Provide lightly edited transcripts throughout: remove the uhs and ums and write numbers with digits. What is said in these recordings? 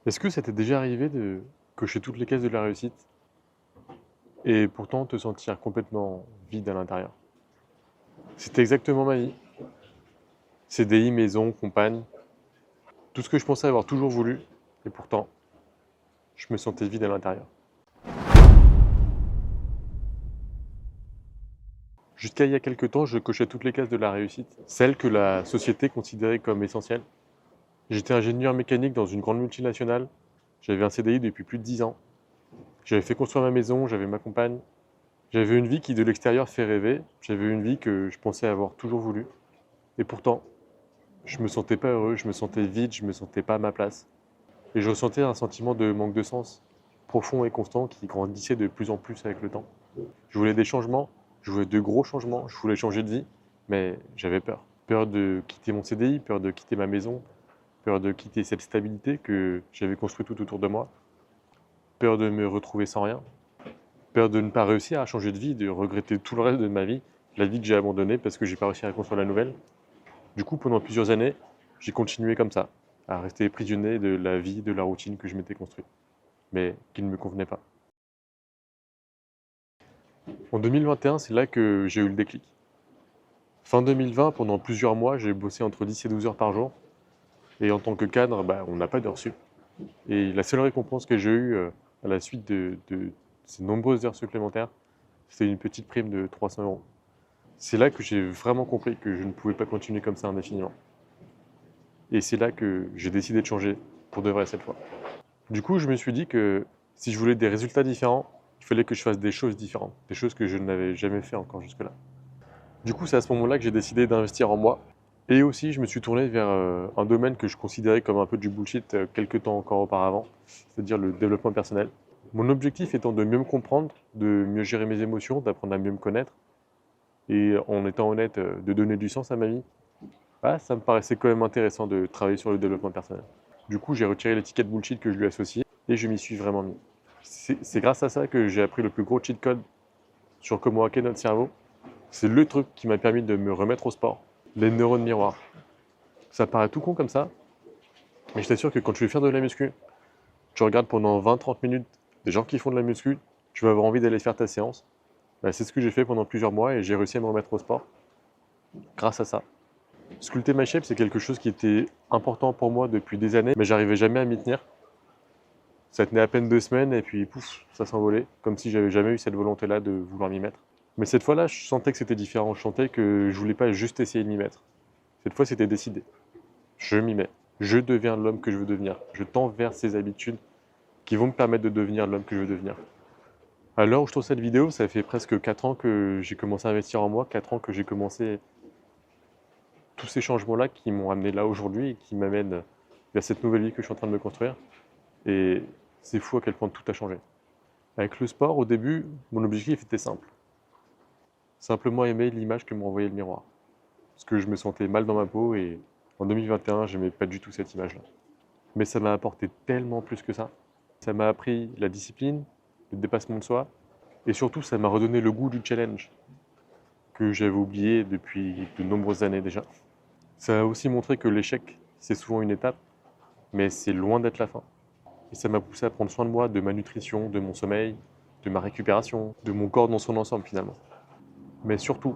Est-ce que ça t'est déjà arrivé de cocher toutes les cases de la réussite et pourtant te sentir complètement vide à l'intérieur? C'était exactement ma vie. CDI, maison, compagne, tout ce que je pensais avoir toujours voulu et pourtant, je me sentais vide à l'intérieur. Jusqu'à il y a quelque temps, je cochais toutes les cases de la réussite, celles que la société considérait comme essentielles. J'étais ingénieur mécanique dans une grande multinationale, j'avais un CDI depuis plus de 10 ans, j'avais fait construire ma maison, j'avais ma compagne, j'avais une vie qui de l'extérieur fait rêver, j'avais une vie que je pensais avoir toujours voulu. Et pourtant, je me sentais pas heureux, je me sentais vide, je me sentais pas à ma place. Et je ressentais un sentiment de manque de sens, profond et constant, qui grandissait de plus en plus avec le temps. Je voulais des changements, je voulais de gros changements, je voulais changer de vie, mais j'avais peur. Peur de quitter mon CDI, peur de quitter ma maison, peur de quitter cette stabilité que j'avais construite tout autour de moi, peur de me retrouver sans rien, peur de ne pas réussir à changer de vie, de regretter tout le reste de ma vie, la vie que j'ai abandonnée parce que j'ai pas réussi à construire la nouvelle. Du coup, pendant plusieurs années, j'ai continué comme ça, à rester prisonnier de la vie, de la routine que je m'étais construite, mais qui ne me convenait pas. En 2021, c'est là que j'ai eu le déclic. Fin 2020, pendant plusieurs mois, j'ai bossé entre 10 et 12 heures par jour. Et en tant que cadre, on n'a pas d'heures sup. Et la seule récompense que j'ai eue à la suite de ces nombreuses heures supplémentaires, c'était une petite prime de 300 euros. C'est là que j'ai vraiment compris que je ne pouvais pas continuer comme ça indéfiniment. Et c'est là que j'ai décidé de changer, pour de vrai cette fois. Du coup, je me suis dit que si je voulais des résultats différents, il fallait que je fasse des choses différentes, des choses que je n'avais jamais fait encore jusque-là. Du coup, c'est à ce moment-là que j'ai décidé d'investir en moi. Et aussi, je me suis tourné vers un domaine que je considérais comme un peu du bullshit quelques temps encore auparavant, c'est-à-dire le développement personnel. Mon objectif étant de mieux me comprendre, de mieux gérer mes émotions, d'apprendre à mieux me connaître, et en étant honnête, de donner du sens à ma vie. Ça me paraissait quand même intéressant de travailler sur le développement personnel. Du coup, j'ai retiré l'étiquette bullshit que je lui associais et je m'y suis vraiment mis. C'est grâce à ça que j'ai appris le plus gros cheat code sur comment hacker notre cerveau. C'est le truc qui m'a permis de me remettre au sport, les neurones miroirs. Ça paraît tout con comme ça, mais je t'assure que quand tu veux faire de la muscu, tu regardes pendant 20-30 minutes des gens qui font de la muscu, tu vas avoir envie d'aller faire ta séance. C'est ce que j'ai fait pendant plusieurs mois et j'ai réussi à me remettre au sport grâce à ça. Sculpter ma shape, c'est quelque chose qui était important pour moi depuis des années, mais j'arrivais jamais à m'y tenir. Ça tenait à peine 2 semaines et puis pouf, ça s'envolait, comme si j'avais jamais eu cette volonté-là de vouloir m'y mettre. Mais cette fois-là, je sentais que c'était différent, je sentais que je voulais pas juste essayer de m'y mettre. Cette fois, c'était décidé. Je m'y mets. Je deviens l'homme que je veux devenir. Je tends vers ces habitudes qui vont me permettre de devenir l'homme que je veux devenir. À l'heure où je tourne cette vidéo, ça fait presque 4 ans que j'ai commencé à investir en moi, 4 ans que j'ai commencé tous ces changements-là qui m'ont amené là aujourd'hui et qui m'amènent vers cette nouvelle vie que je suis en train de me construire. Et c'est fou à quel point tout a changé. Avec le sport, au début, mon objectif était simple. Simplement aimer l'image que m'envoyait le miroir. Parce que je me sentais mal dans ma peau et en 2021, j'aimais pas du tout cette image-là. Mais ça m'a apporté tellement plus que ça. Ça m'a appris la discipline, le dépassement de soi, et surtout, ça m'a redonné le goût du challenge, que j'avais oublié depuis de nombreuses années déjà. Ça a aussi montré que l'échec, c'est souvent une étape, mais c'est loin d'être la fin. Et ça m'a poussé à prendre soin de moi, de ma nutrition, de mon sommeil, de ma récupération, de mon corps dans son ensemble finalement. Mais surtout,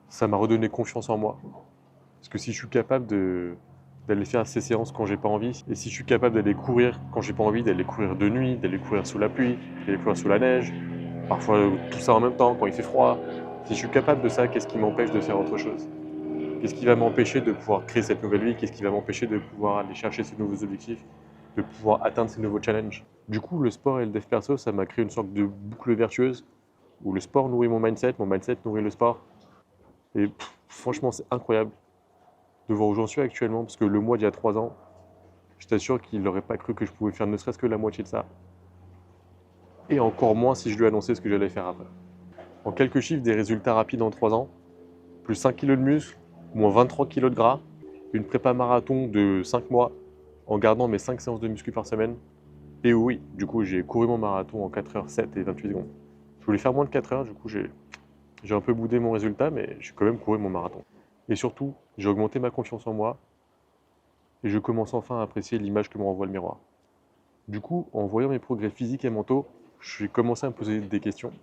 ça m'a redonné confiance en moi. Parce que si je suis capable d'aller faire ces séances quand j'ai pas envie, et si je suis capable d'aller courir quand j'ai pas envie, d'aller courir de nuit, d'aller courir sous la pluie, d'aller courir sous la neige, parfois tout ça en même temps quand il fait froid, si je suis capable de ça, qu'est-ce qui m'empêche de faire autre chose? Qu'est-ce qui va m'empêcher de pouvoir créer cette nouvelle vie? Qu'est-ce qui va m'empêcher de pouvoir aller chercher ces nouveaux objectifs, de pouvoir atteindre ces nouveaux challenges? Du coup, le sport et le dev perso, ça m'a créé une sorte de boucle vertueuse où le sport nourrit mon mindset nourrit le sport. Et franchement, c'est incroyable de voir où j'en suis actuellement, parce que le moi d'il y a 3 ans, je t'assure qu'il n'aurait pas cru que je pouvais faire ne serait-ce que la moitié de ça. Et encore moins si je lui annonçais ce que j'allais faire après. En quelques chiffres, des résultats rapides en 3 ans, plus 5 kg de muscle, moins 23 kg de gras, une prépa marathon de 5 mois en gardant mes 5 séances de muscu par semaine. Et oui, du coup, j'ai couru mon marathon en 4h07 et 28 secondes. Je voulais faire moins de 4 heures, du coup, j'ai un peu boudé mon résultat, mais j'ai quand même couru mon marathon. Et surtout, j'ai augmenté ma confiance en moi et je commence enfin à apprécier l'image que me renvoie le miroir. Du coup, en voyant mes progrès physiques et mentaux, j'ai commencé à me poser des questions.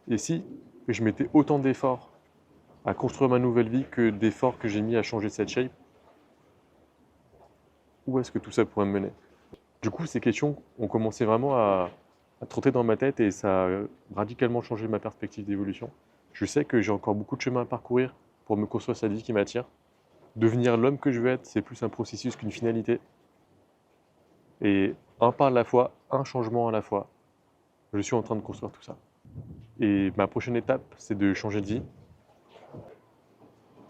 Et si je mettais autant d'efforts à construire ma nouvelle vie que d'efforts que j'ai mis à changer cette shape, où est-ce que tout ça pourrait me mener? Du coup, ces questions ont commencé vraiment à trotter dans ma tête et ça a radicalement changé ma perspective d'évolution. Je sais que j'ai encore beaucoup de chemin à parcourir pour me construire cette vie qui m'attire. Devenir l'homme que je veux être, c'est plus un processus qu'une finalité. Et un pas à la fois, un changement à la fois, je suis en train de construire tout ça. Et ma prochaine étape, c'est de changer de vie.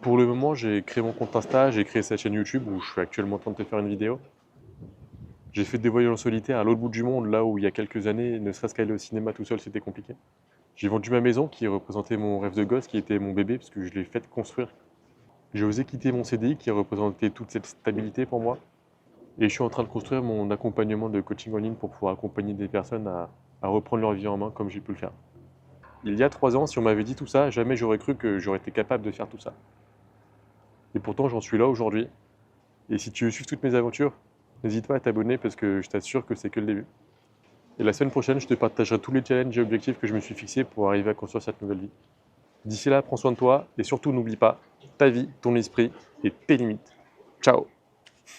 Pour le moment, j'ai créé mon compte Insta, j'ai créé cette chaîne YouTube où je suis actuellement en train de te faire une vidéo. J'ai fait des voyages en solitaire à l'autre bout du monde, là où il y a quelques années, ne serait-ce qu'aller au cinéma tout seul, c'était compliqué. J'ai vendu ma maison qui représentait mon rêve de gosse, qui était mon bébé, parce que je l'ai fait construire. J'ai osé quitter mon CDI qui représentait toute cette stabilité pour moi. Et je suis en train de construire mon accompagnement de coaching en ligne pour pouvoir accompagner des personnes à reprendre leur vie en main comme j'ai pu le faire. Il y a 3 ans, si on m'avait dit tout ça, jamais j'aurais cru que j'aurais été capable de faire tout ça. Et pourtant, j'en suis là aujourd'hui. Et si tu veux suivre toutes mes aventures, n'hésite pas à t'abonner parce que je t'assure que c'est que le début. Et la semaine prochaine, je te partagerai tous les challenges et objectifs que je me suis fixés pour arriver à construire cette nouvelle vie. D'ici là, prends soin de toi et surtout n'oublie pas ta vie, ton esprit et tes limites. Ciao!